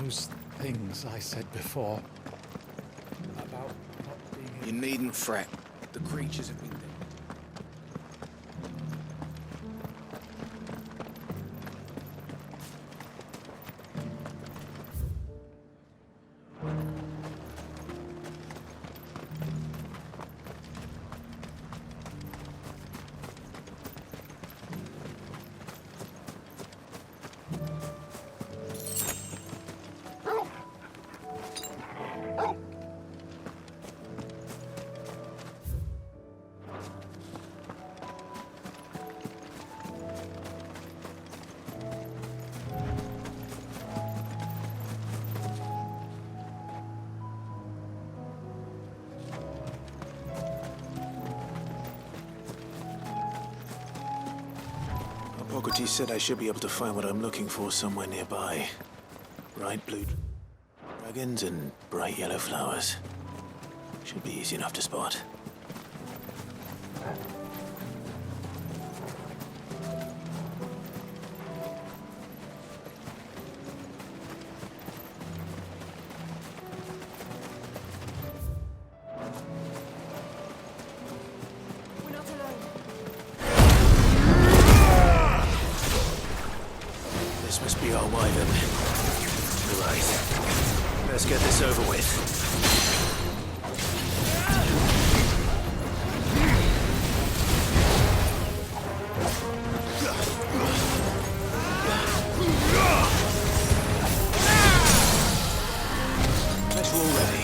those things I said before about not being able... You needn't fret. The creatures have been there. Hippocrates said I should be able to find what I'm looking for somewhere nearby. Bright blue dragons and bright yellow flowers. Should be easy enough to spot. This must be our wyvern. Right. Let's get this over with. Metal already.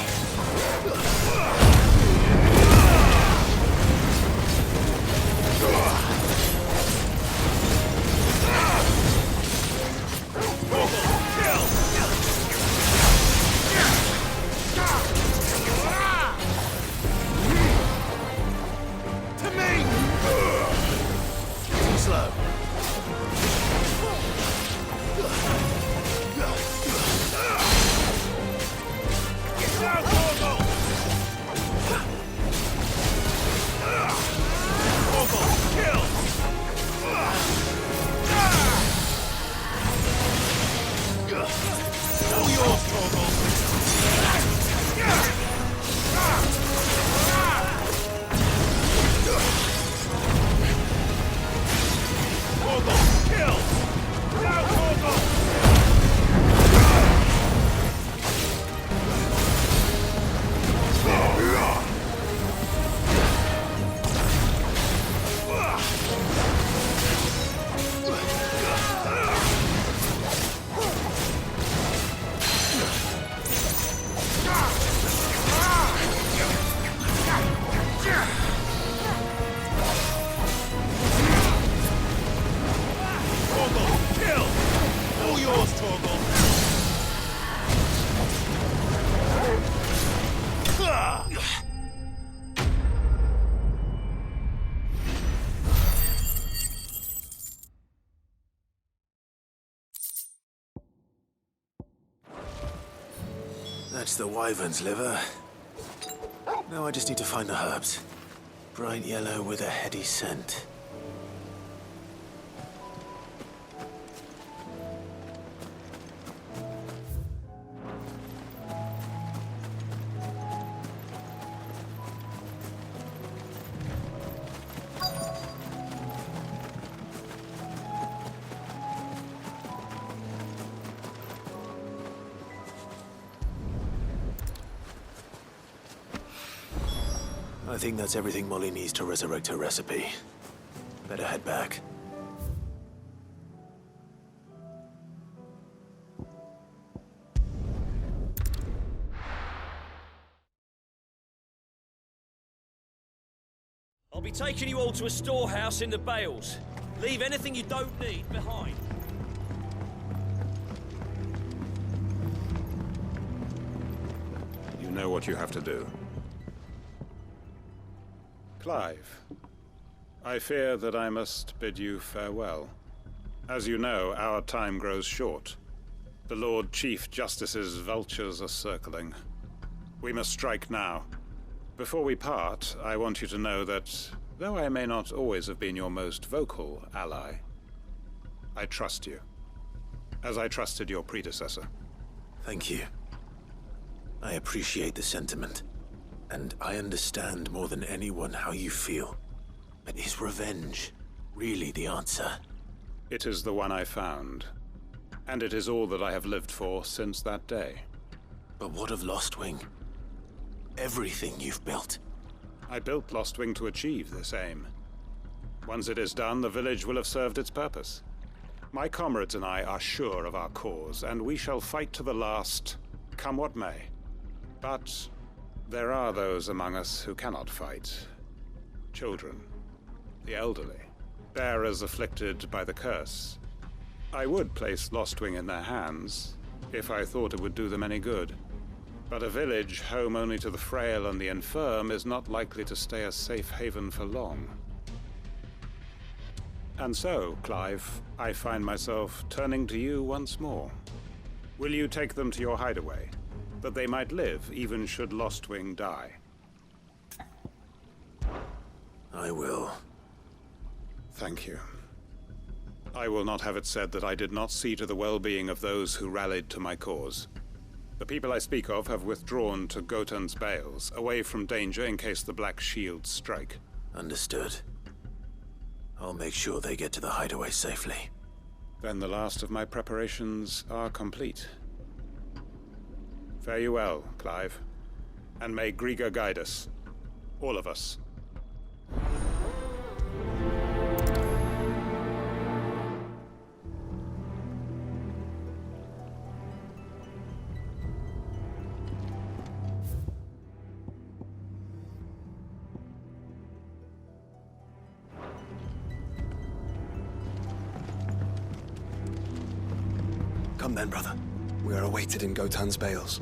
That's the wyvern's liver. Now I just need to find the herbs. Bright yellow with a heady scent. I think that's everything Molly needs to resurrect her recipe. Better head back. I'll be taking you all to a storehouse in the Bales. Leave anything you don't need behind. You know what you have to do. Clive, I fear that I must bid you farewell. As you know, our time grows short. The Lord Chief Justice's vultures are circling. We must strike now. Before we part, I want you to know that, though I may not always have been your most vocal ally, I trust you, as I trusted your predecessor. Thank you. I appreciate the sentiment, and I understand more than anyone how you feel. But is revenge really the answer? It is the one I found, and it is all that I have lived for since that day. But what of Lostwing? Everything you've built. I built Lostwing to achieve this aim. Once it is done, the village will have served its purpose. My comrades and I are sure of our cause, and we shall fight to the last, come what may. But there are those among us who cannot fight. Children, the elderly, bearers afflicted by the curse. I would place Lostwing in their hands, if I thought it would do them any good. But a village home only to the frail and the infirm is not likely to stay a safe haven for long. And so, Clive, I find myself turning to you once more. Will you take them to your hideaway, that they might live even should Lostwing die? I will. Thank you. I will not have it said that I did not see to the well-being of those who rallied to my cause. The people I speak of have withdrawn to Gotan's Bales, away from danger in case the Black Shields strike. Understood. I'll make sure they get to the hideaway safely. Then the last of my preparations are complete. Fare you well, Clive. And may Griga guide us. All of us. Come then, brother. We are awaited in Gotan's Bales.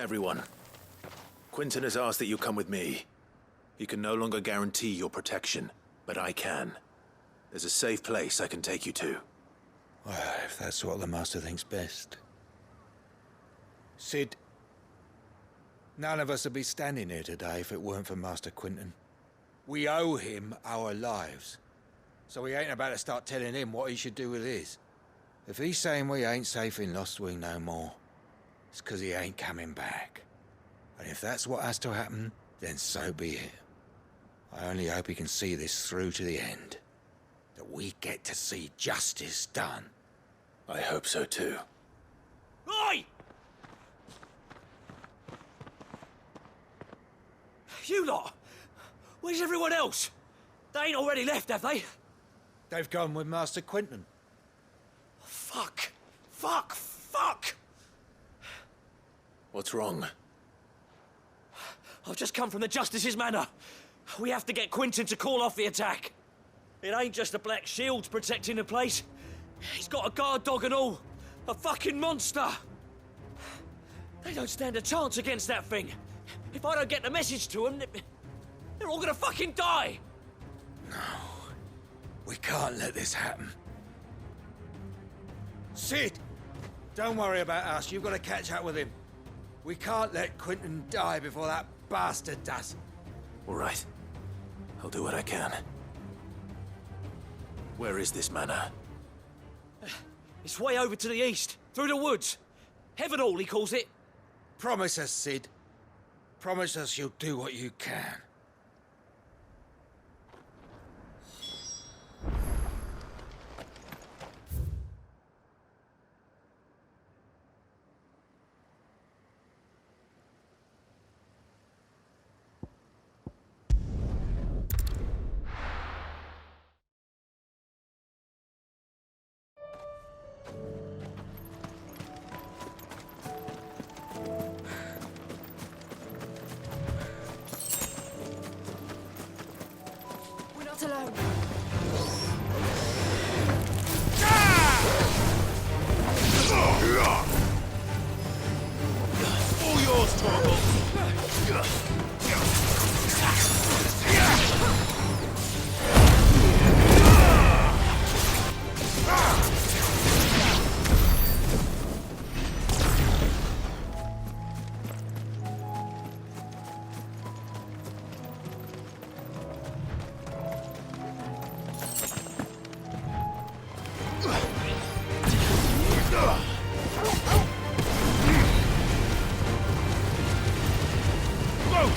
Everyone, Quinton has asked that you come with me. He can no longer guarantee your protection, but I can. There's a safe place I can take you to. Well, if that's what the Master thinks best. Sid, none of us would be standing here today if it weren't for Master Quinton. We owe him our lives. So we ain't about to start telling him what he should do with his. If he's saying we ain't safe in Lostwing no more, it's 'cause he ain't coming back. And if that's what has to happen, then so be it. I only hope he can see this through to the end. That we get to see justice done. I hope so too. Oi! You lot! Where's everyone else? They ain't already left, have they? They've gone with Master Quinton. Fuck! Fuck! Fuck! What's wrong? I've just come from the Justice's manor. We have to get Quinton to call off the attack. It ain't just the Black Shields protecting the place. He's got a guard dog and all. A fucking monster. They don't stand a chance against that thing. If I don't get the message to them, they're all gonna fucking die. We can't let this happen. Sid! Don't worry about us. You've got to catch up with him. We can't let Quinton die before that bastard does. All right. I'll do what I can. Where is this manor? It's way over to the east, through the woods. Heaven Hall, he calls it. Promise us, Sid. Promise us you'll do what you can.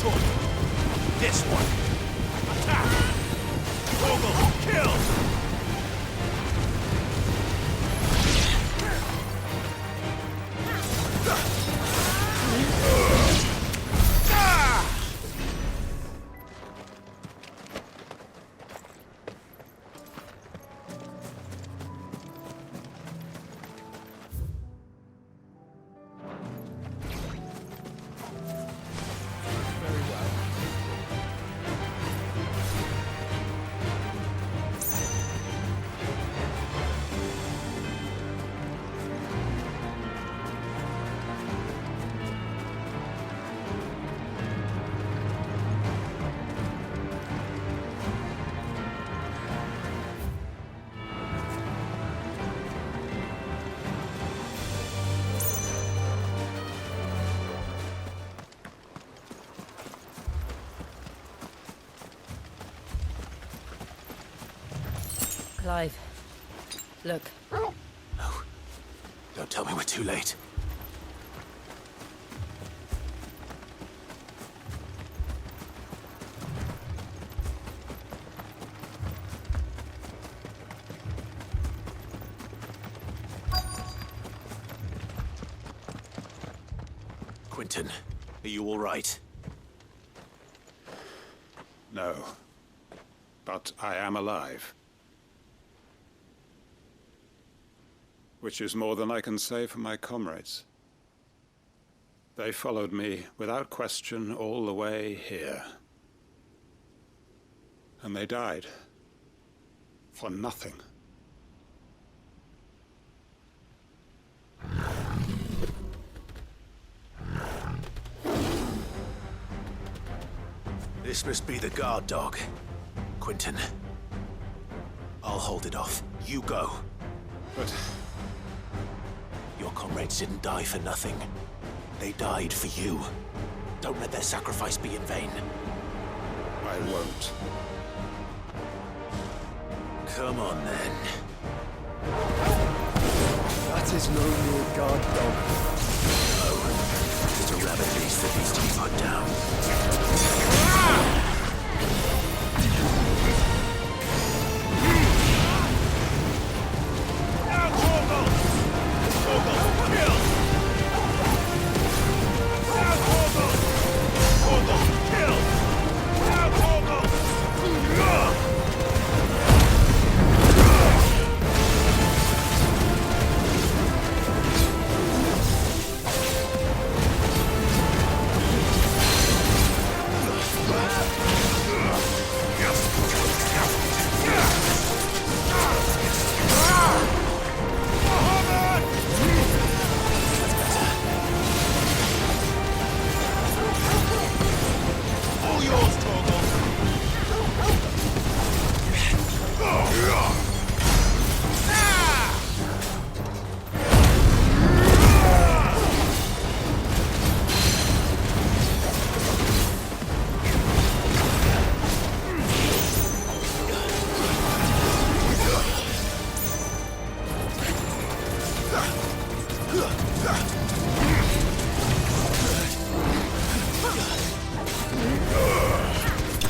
This one. Attack! Torgal, kill! Clive, look. No. Don't tell me we're too late. Quentin, are you all right? No. But I am alive. Which is more than I can say for my comrades. They followed me without question all the way here. And they died. For nothing. This must be the guard dog. Quentin. I'll hold it off. You go. But Your comrades didn't die for nothing. They died for you. Don't let their sacrifice be in vain. I won't. Come on, then. That is no mere guard dog. No. Just a rabid beast that needs to be put down.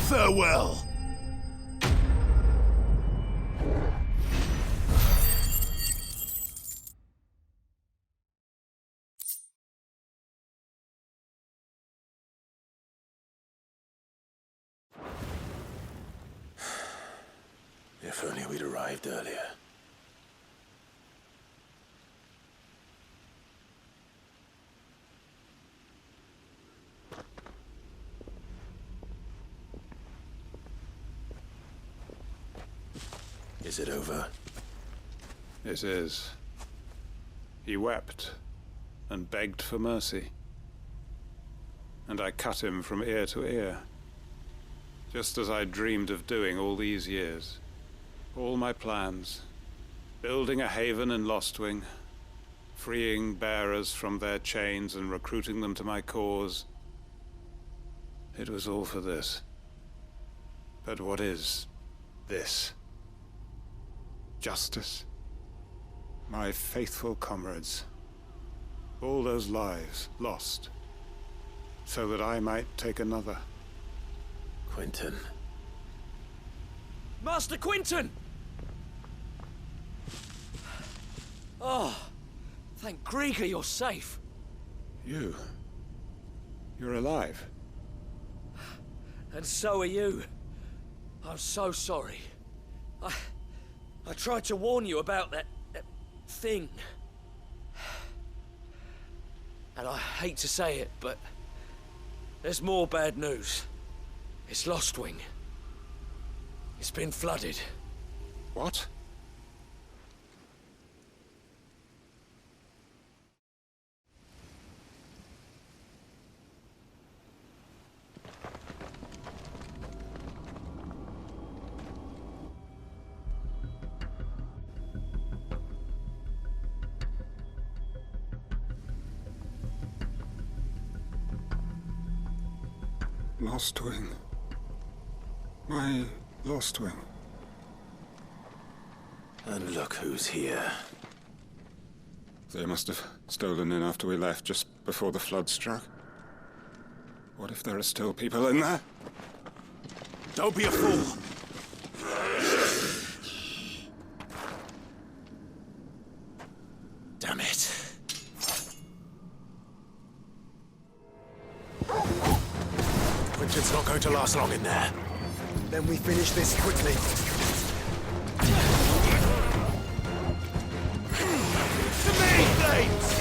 Farewell. If only we'd arrived earlier. Is it over? It is. He wept and begged for mercy. And I cut him from ear to ear, just as I dreamed of doing all these years. All my plans, building a haven in Lostwing, freeing bearers from their chains and recruiting them to my cause. It was all for this. But what is this? Justice? My faithful comrades. All those lives lost. so that I might take another. Quentin. Master Quentin! Oh, thank Grieger you're safe. You're alive. And so are you. I'm so sorry. I tried to warn you about that thing. And I hate to say it, but there's more bad news. It's Lostwing. It's been flooded. What? Lostwing. My Lostwing. And look who's here. They must have stolen in after we left, just before the flood struck. What if there are still people in there? Don't be a fool! Damn it. Quentin's not going to last long in there. Then we finish this quickly. To me, Blades!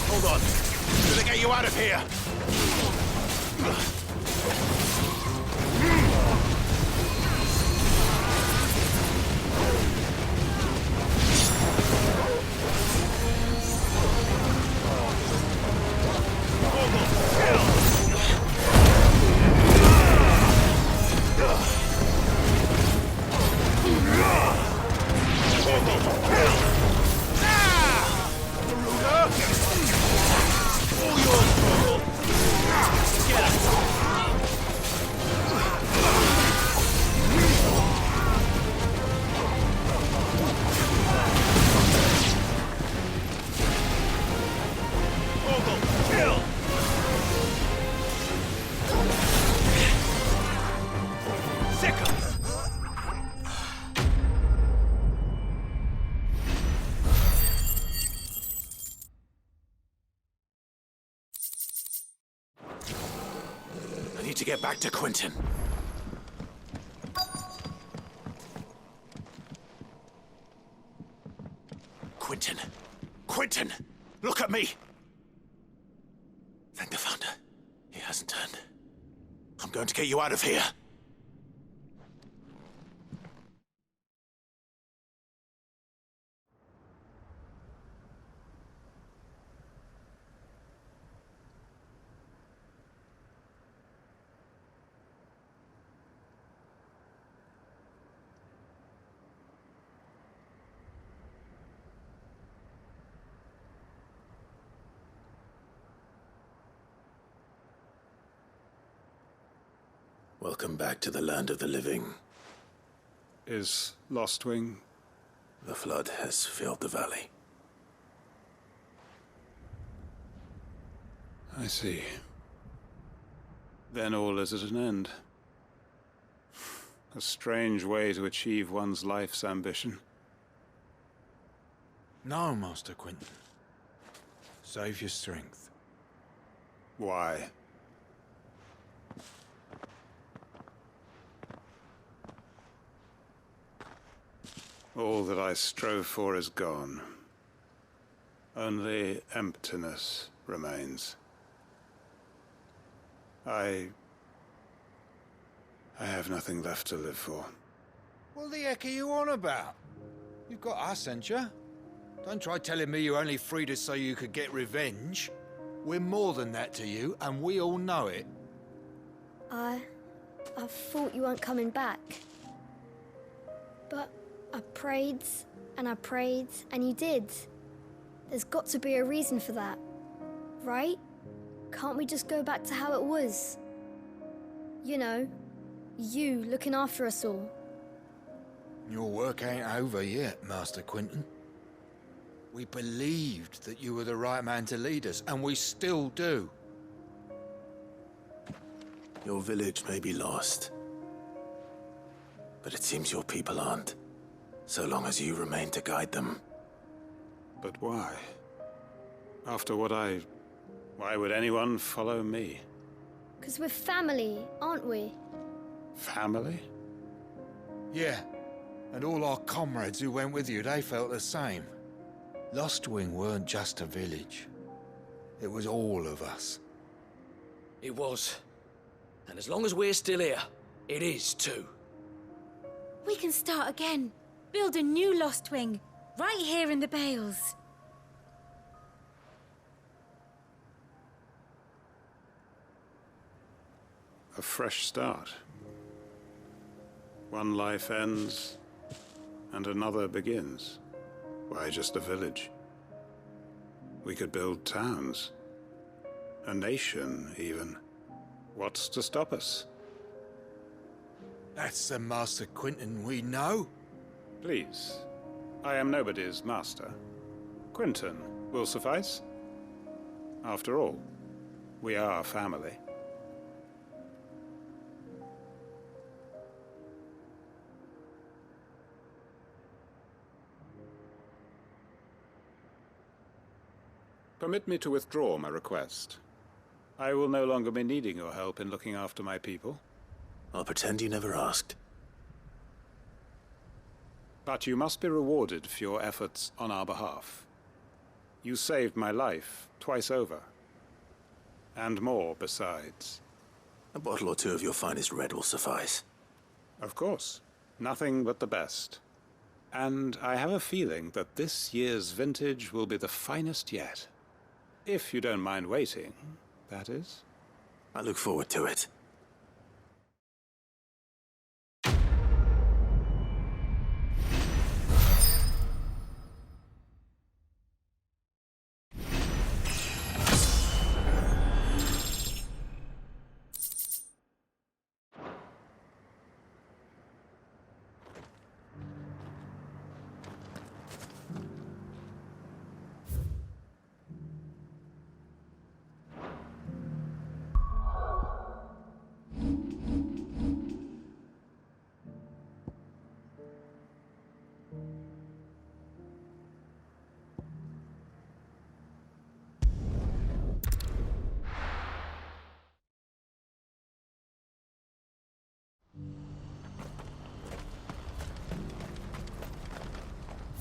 Hold on. I'm gonna get you out of here. I need to get back to Quentin. Quentin! Quentin! Look at me! Thank the Founder. He hasn't turned. I'm going to get you out of here. Welcome back to the land of the living. Is Lostwing? The flood has filled the valley. I see. Then all is at an end. A strange way to achieve one's life's ambition. No, Master Quinton. Save your strength. Why? All that I strove for is gone. Only emptiness remains. I have nothing left to live for. What the heck are you on about? You've got us, ain't you? Don't try telling me you only freed us so you could get revenge. We're more than that to you, and we all know it. I thought you weren't coming back. But I prayed, and you did. There's got to be a reason for that, right? Can't we just go back to how it was? You know, you looking after us all. Your work ain't over yet, Master Quinton. We believed that you were the right man to lead us, and we still do. Your village may be lost, but it seems your people aren't, so long as you remain to guide them. But why? After what why would anyone follow me? 'Cause we're family, aren't we? Family? Yeah, and all our comrades who went with you, they felt the same. Lostwing weren't just a village. It was all of us. It was. And as long as we're still here, it is too. We can start again. Build a new Lostwing, right here in the Bales. A fresh start. One life ends, and another begins. Why just a village? We could build towns. A nation, even. What's to stop us? That's the Master Quinton we know. Please. I am nobody's master. Quinton will suffice. After all, we are family. Permit me to withdraw my request. I will no longer be needing your help in looking after my people. I'll pretend you never asked. But you must be rewarded for your efforts on our behalf. You saved my life twice over. And more besides. A bottle or two of your finest red will suffice. Of course. Nothing but the best. And I have a feeling that this year's vintage will be the finest yet. If you don't mind waiting, that is. I look forward to it.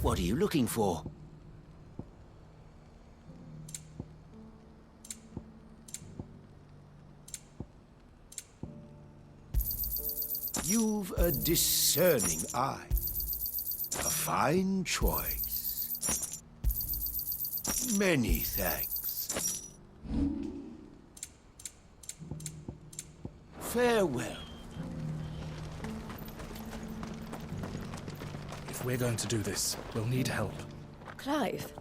What are you looking for? You've a discerning eye. A fine choice. Many thanks. Farewell. If we're going to do this, we'll need help. Clive,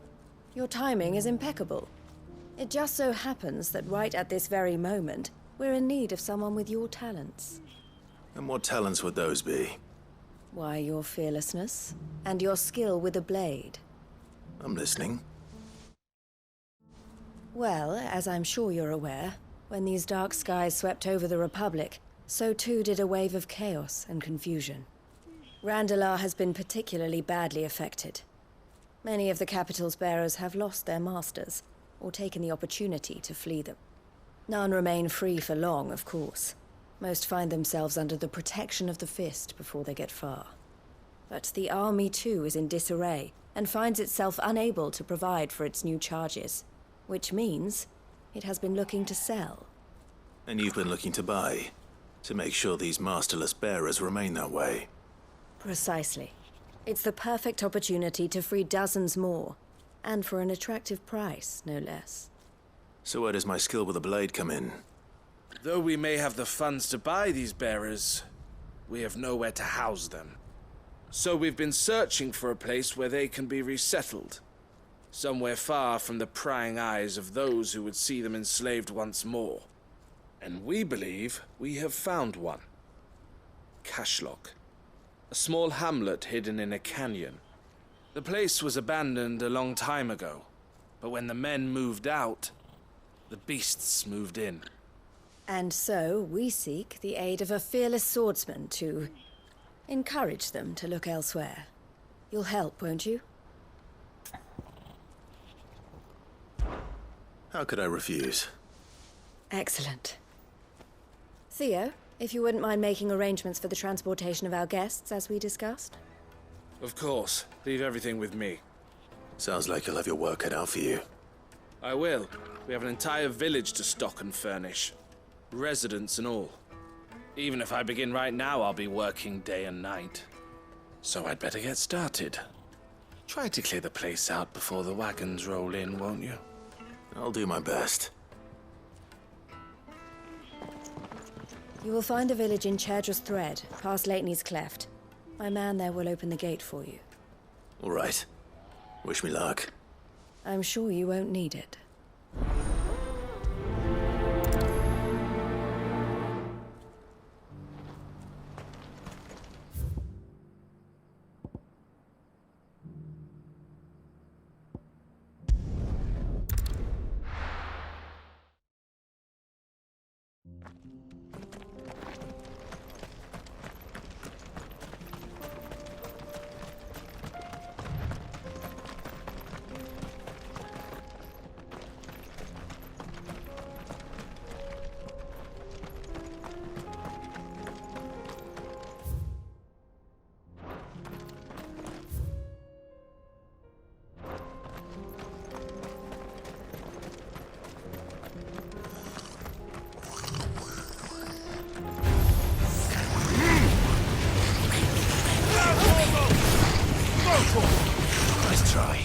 your timing is impeccable. It just so happens that right at this very moment, we're in need of someone with your talents. And what talents would those be? Why, your fearlessness and your skill with a blade. I'm listening. Well, as I'm sure you're aware, when these dark skies swept over the Republic, so too did a wave of chaos and confusion. Randalar has been particularly badly affected. Many of the capital's bearers have lost their masters, or taken the opportunity to flee them. None remain free for long, of course. Most find themselves under the protection of the Fist before they get far. But the army too is in disarray, and finds itself unable to provide for its new charges. Which means it has been looking to sell. And you've been looking to buy, to make sure these masterless bearers remain that way. Precisely. It's the perfect opportunity to free dozens more, and for an attractive price, no less. So where does my skill with a blade come in? Though we may have the funds to buy these bearers, we have nowhere to house them. So we've been searching for a place where they can be resettled. Somewhere far from the prying eyes of those who would see them enslaved once more. And we believe we have found one. Cashlock. A small hamlet hidden in a canyon. The place was abandoned a long time ago, but when the men moved out, the beasts moved in. And so we seek the aid of a fearless swordsman to encourage them to look elsewhere. You'll help, won't you? How could I refuse? Excellent. Theo, if you wouldn't mind making arrangements for the transportation of our guests, as we discussed? Of course. Leave everything with me. Sounds like you'll have your work cut out for you. I will. We have an entire village to stock and furnish. Residents and all. Even if I begin right now, I'll be working day and night. So I'd better get started. Try to clear the place out before the wagons roll in, won't you? I'll do my best. You will find a village in Chairdra's Thread, past Lateney's Cleft. My man there will open the gate for you. All right. Wish me luck. I'm sure you won't need it. Nice try.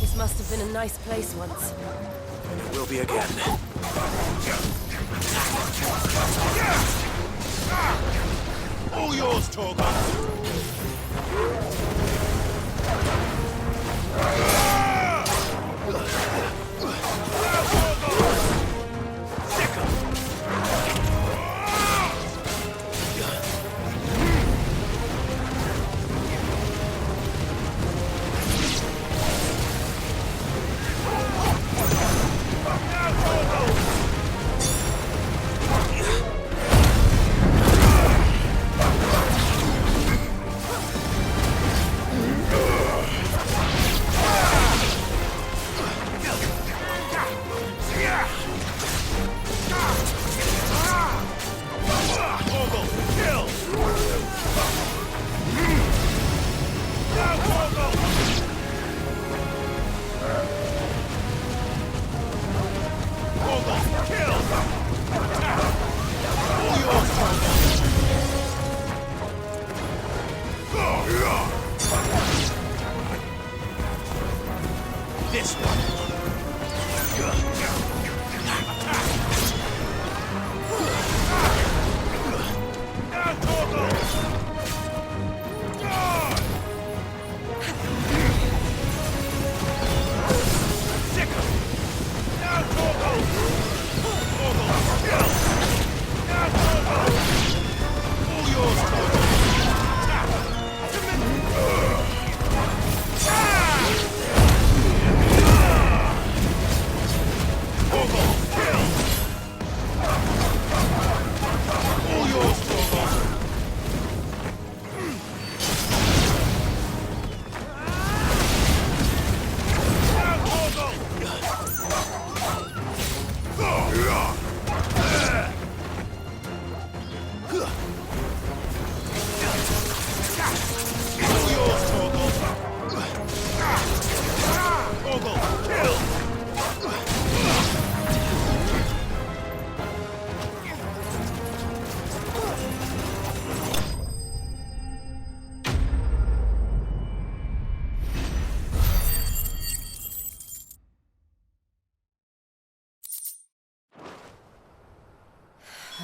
This must have been a nice place once. It will be again. All yours, Torgon!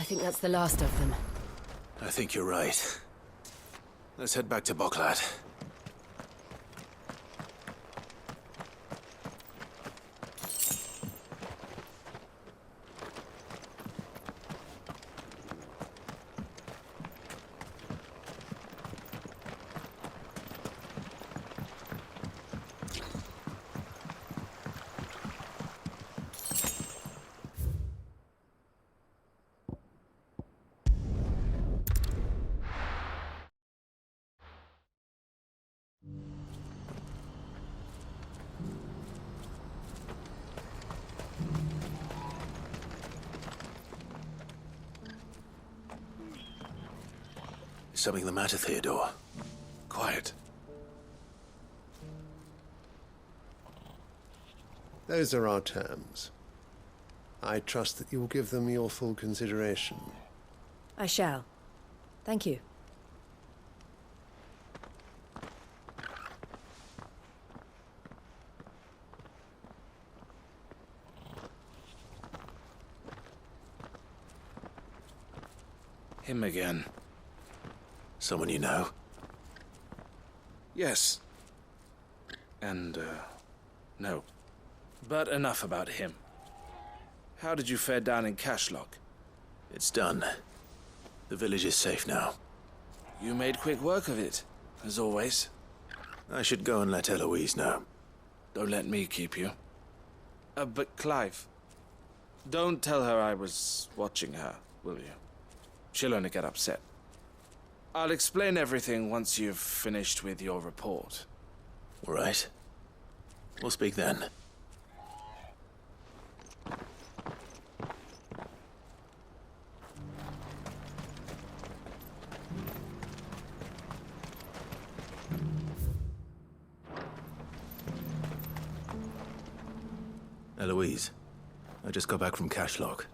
think that's the last of them. I think you're right. Let's head back to Boklat. Is something the matter, Theodore? Quiet. Those are our terms. I trust that you will give them your full consideration. I shall. Thank you. Him again. Someone you know? Yes. And, no. But enough about him. How did you fare down in Cashlock? It's done. The village is safe now. You made quick work of it, as always. I should go and let Eloise know. Don't let me keep you. But Clive, don't tell her I was watching her, will you? She'll only get upset. I'll explain everything once you've finished with your report. All right. We'll speak then. Eloise, I just got back from Cashlock.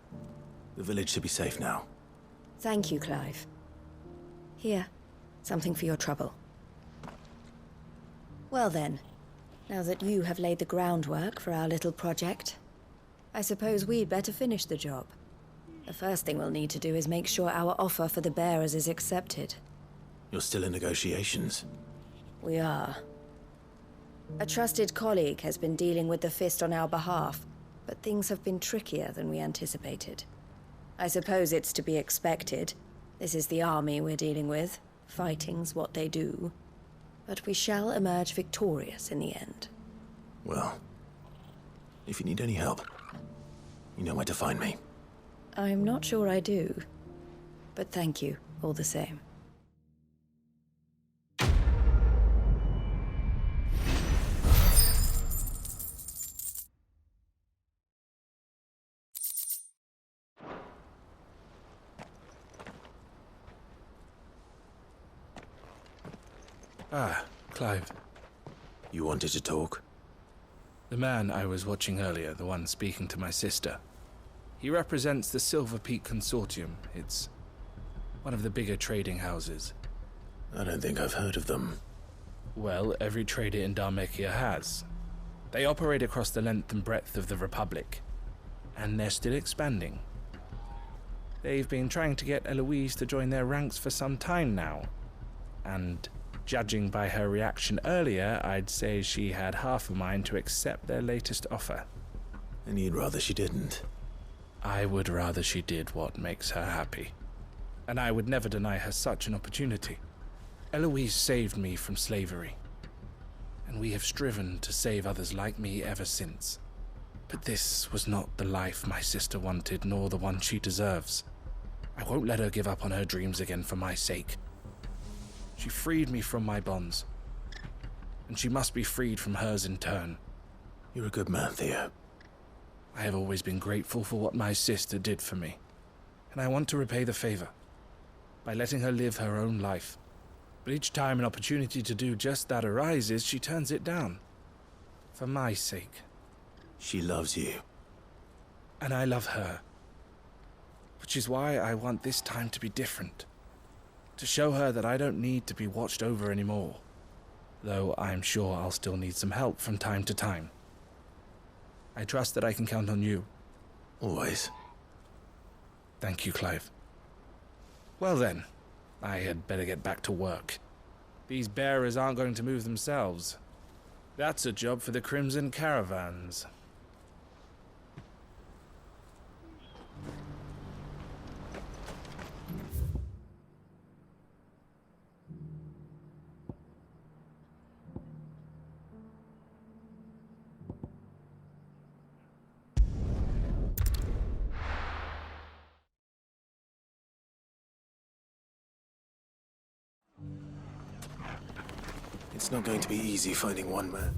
The village should be safe now. Thank you, Clive. Here, something for your trouble. Well then, now that you have laid the groundwork for our little project, I suppose we'd better finish the job. The first thing we'll need to do is make sure our offer for the bearers is accepted. You're still in negotiations? We are. A trusted colleague has been dealing with the Fist on our behalf, but things have been trickier than we anticipated. I suppose it's to be expected. This is the army we're dealing with. Fighting's what they do. But we shall emerge victorious in the end. Well, if you need any help, you know where to find me. I'm not sure I do. But thank you, all the same. Ah, Clive. You wanted to talk? The man I was watching earlier, the one speaking to my sister. He represents the Silver Peak Consortium. It's one of the bigger trading houses. I don't think I've heard of them. Well, every trader in Dharmekia has. They operate across the length and breadth of the Republic. And they're still expanding. They've been trying to get Eloise to join their ranks for some time now. And judging by her reaction earlier, I'd say she had half a mind to accept their latest offer. And you'd rather she didn't? I would rather she did what makes her happy. And I would never deny her such an opportunity. Eloise saved me from slavery. And we have striven to save others like me ever since. But this was not the life my sister wanted, nor the one she deserves. I won't let her give up on her dreams again for my sake. She freed me from my bonds, and she must be freed from hers in turn. You're a good man, Theo. I have always been grateful for what my sister did for me, and I want to repay the favor by letting her live her own life. But each time an opportunity to do just that arises, she turns it down. For my sake. She loves you. And I love her. Which is why I want this time to be different. To show her that I don't need to be watched over anymore. Though I'm sure I'll still need some help from time to time. I trust that I can count on you. Always. Thank you, Clive. Well then, I had better get back to work. These bearers aren't going to move themselves. That's a job for the Crimson Caravans. It's not going to be easy finding one man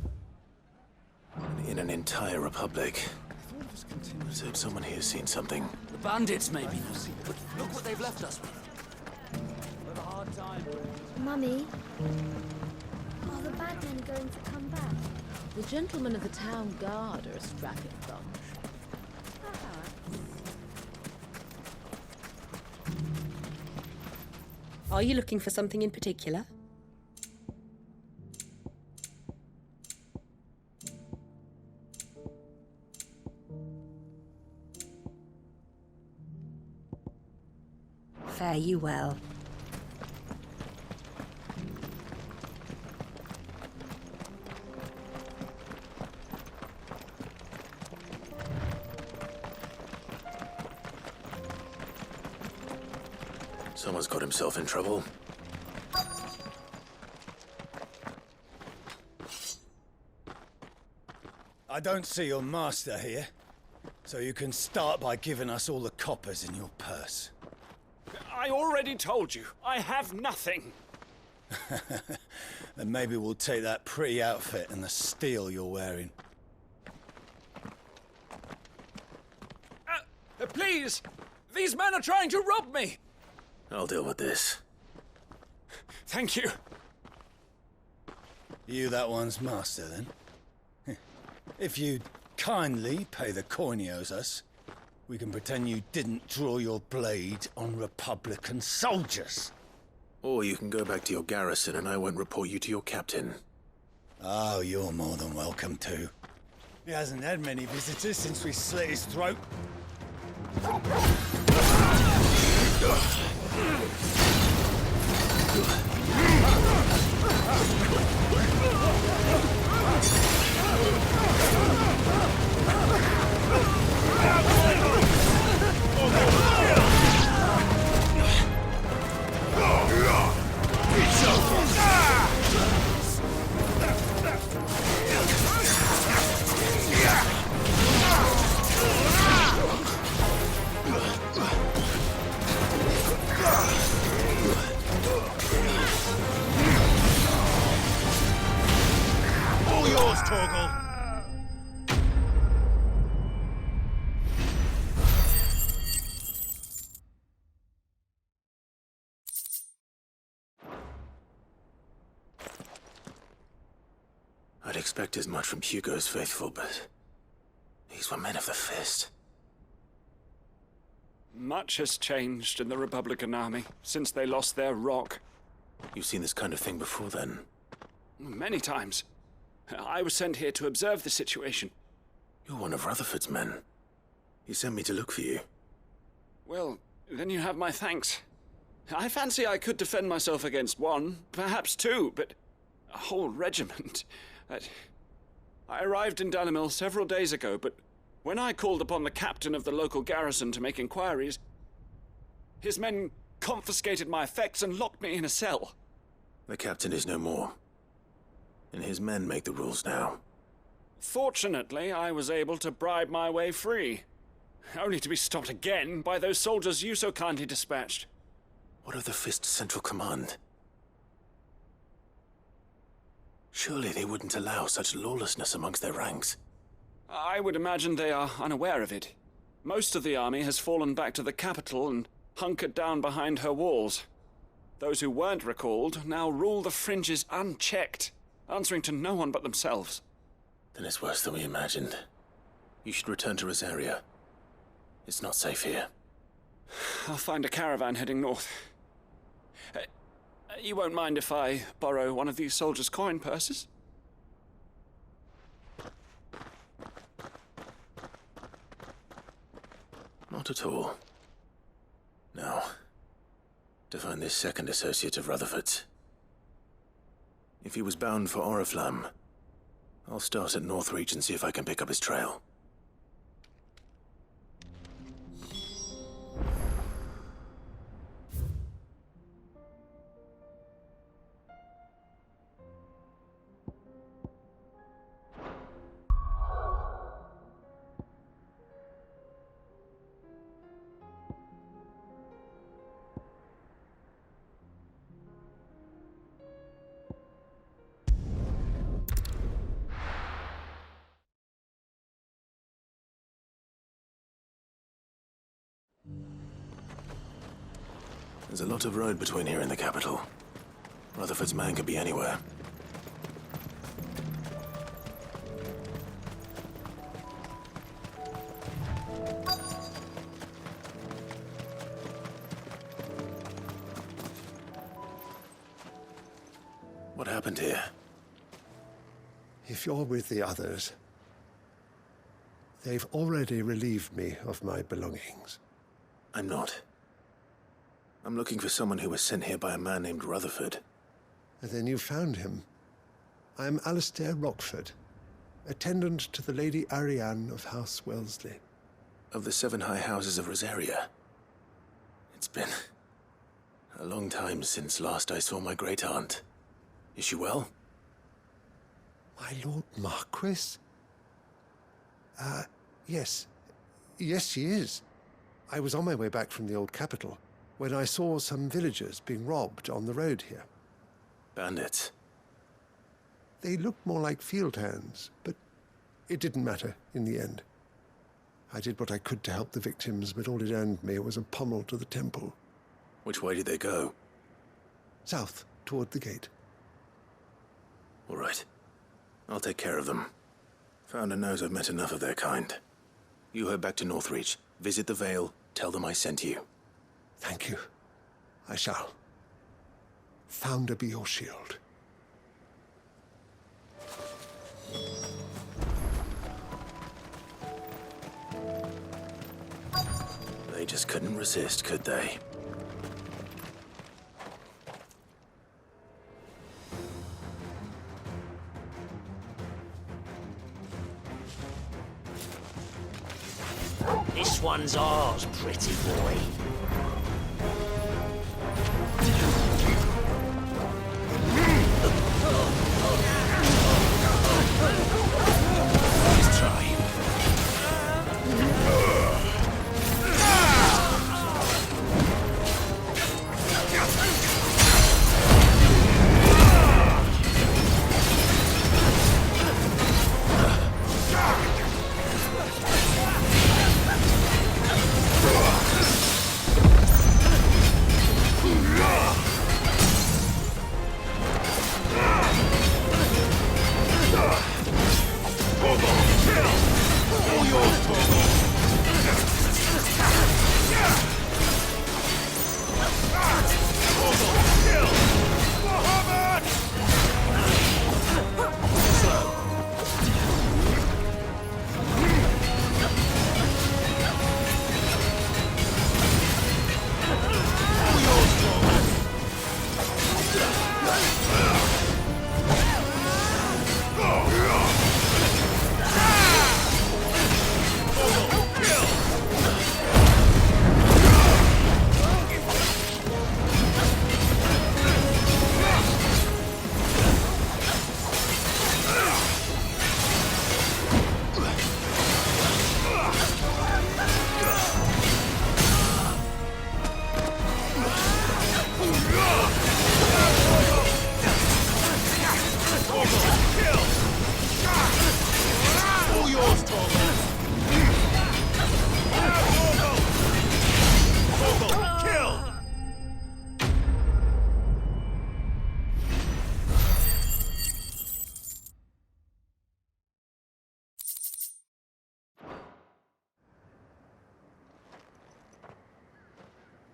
in an entire republic. Let's hope someone here's seen something. The bandits maybe, but look what they've left us with. We've a hard time. Mummy, are the bad men going to come back? The gentlemen of the town guard are a strapping bunch. Are you looking for something in particular? Fare you well. Someone's got himself in trouble. I don't see your master here, so you can start by giving us all the coppers in your purse. I already told you, I have nothing. Then maybe we'll take that pretty outfit and the steel you're wearing. Please! These men are trying to rob me! I'll deal with this. Thank you. You that one's master, then? If you'd kindly pay the coin he owes us, we can pretend you didn't draw your blade on Republican soldiers. Or you can go back to your garrison and I won't report you to your captain. Oh, you're more than welcome to. He hasn't had many visitors since we slit his throat. All yours, Torgal. I'd expect as much from Hugo's faithful, but these were men of the fist. Much has changed in the Republican army since they lost their rock. You've seen this kind of thing before, then? Many times. I was sent here to observe the situation. You're one of Rutherford's men. He sent me to look for you. Well, then you have my thanks. I fancy I could defend myself against one, perhaps two, but a whole regiment. I arrived in Dalimil several days ago, but when I called upon the captain of the local garrison to make inquiries, his men confiscated my effects and locked me in a cell. The captain is no more, and his men make the rules now. Fortunately, I was able to bribe my way free, only to be stopped again by those soldiers you so kindly dispatched. What of the Fist's central command? Surely they wouldn't allow such lawlessness amongst their ranks. I would imagine they are unaware of it. Most of the army has fallen back to the capital and hunkered down behind her walls. Those who weren't recalled now rule the fringes unchecked, answering to no one but themselves. Then it's worse than we imagined. You should return to Rosaria. It's not safe here. I'll find a caravan heading north. You won't mind if I borrow one of these soldiers' coin purses? Not at all. Now, to find this second associate of Rutherford's. If he was bound for Oriflamme, I'll start at Northreach and see if I can pick up his trail. There's a lot of road between here and the capital. Rutherford's man could be anywhere. What happened here? If you're with the others, they've already relieved me of my belongings. I'm not. I'm looking for someone who was sent here by a man named Rutherford. And then you found him. I'm Alistair Rockford, attendant to the Lady Ariane of House Wellesley. Of the 7 high houses of Rosaria. It's been a long time since last I saw my great-aunt. Is she well? My Lord Marquis? Yes. Yes, she is. I was on my way back from the old capital when I saw some villagers being robbed on the road here. Bandits? They looked more like field hands, but it didn't matter in the end. I did what I could to help the victims, but all it earned me was a pommel to the temple. Which way did they go? South, toward the gate. All right. I'll take care of them. Founder knows I've met enough of their kind. You head back to Northreach, visit the Vale, tell them I sent you. Thank you. I shall. Founder be your shield. They just couldn't resist, could they? This one's ours, pretty boy. Let's try.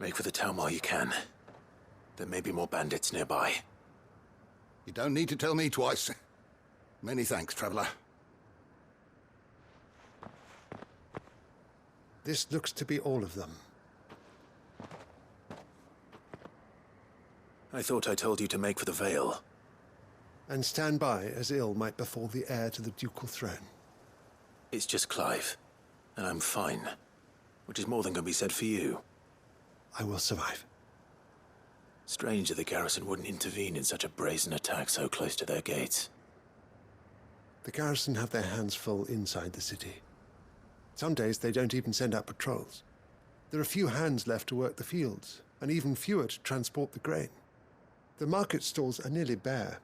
Make for the town while you can. There may be more bandits nearby. You don't need to tell me twice. Many thanks, traveler. This looks to be all of them. I thought I told you to make for the Vale. And stand by as ill might befall the heir to the ducal throne. It's just Clive, and I'm fine. Which is more than can be said for you. I will survive. Strange that the garrison wouldn't intervene in such a brazen attack so close to their gates. The garrison have their hands full inside the city. Some days they don't even send out patrols. There are few hands left to work the fields, and even fewer to transport the grain. The market stalls are nearly bare,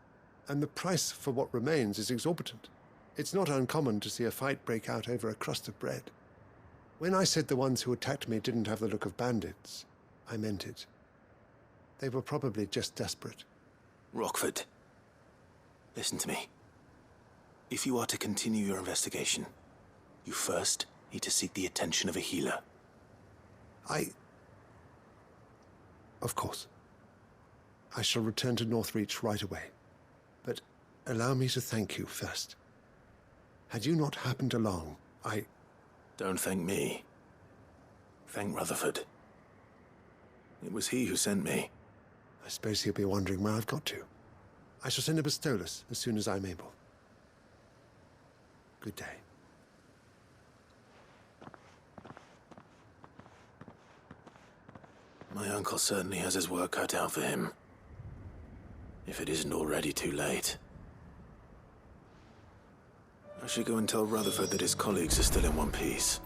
and the price for what remains is exorbitant. It's not uncommon to see a fight break out over a crust of bread. When I said the ones who attacked me didn't have the look of bandits, I meant it. They were probably just desperate. Rockford, listen to me. If you are to continue your investigation, you first need to seek the attention of a healer. Of course. I shall return to Northreach right away. But allow me to thank you first. Had you not happened along, Don't thank me. Thank Rutherford. It was he who sent me. I suppose he'll be wondering where I've got to. I shall send a Bastolus as soon as I'm able. Good day. My uncle certainly has his work cut out for him. If it isn't already too late. I should go and tell Rutherford that his colleagues are still in one piece.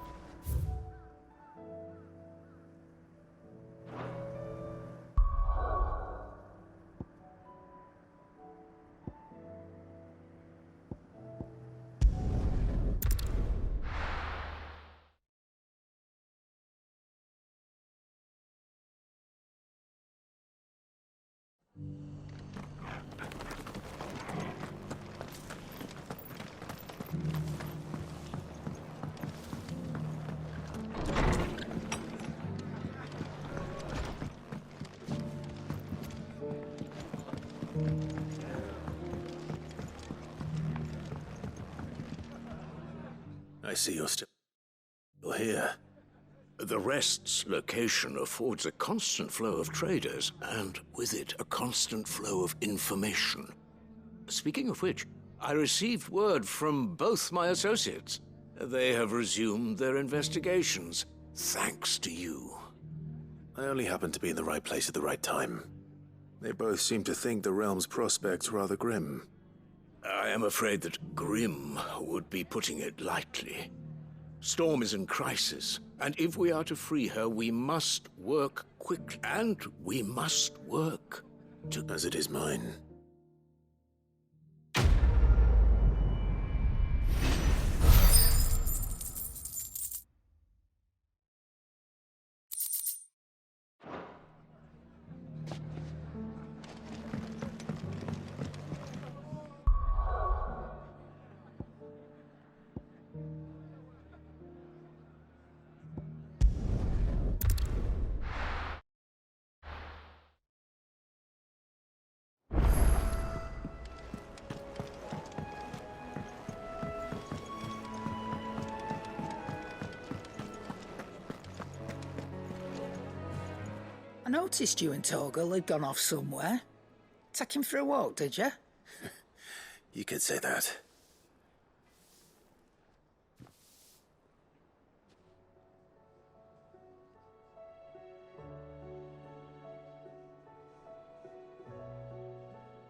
I see you're still here. The Rest's location affords a constant flow of traders, and with it, a constant flow of information. Speaking of which, I received word from both my associates. They have resumed their investigations, thanks to you. I only happened to be in the right place at the right time. They both seem to think the realm's prospects rather grim. I am afraid that grim would be putting it lightly. Storm is in crisis, and if we are to free her, we must work quickly, and we must work together. As it is mine. I noticed you and Torgal had gone off somewhere. Take him for a walk, did you? You could say that.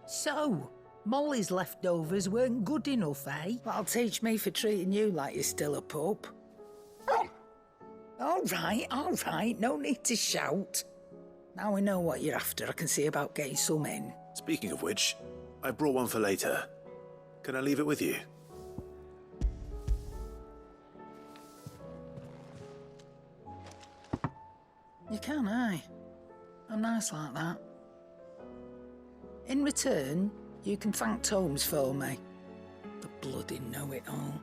So, Molly's leftovers weren't good enough, eh? That'll teach me for treating you like you're still a pup. All right, no need to shout. Now we know what you're after, I can see about getting some in. Speaking of which, I brought one for later. Can I leave it with you? You can, aye. I'm nice like that. In return, you can thank Tomes for me. The bloody know-it-all.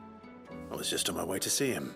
I was just on my way to see him.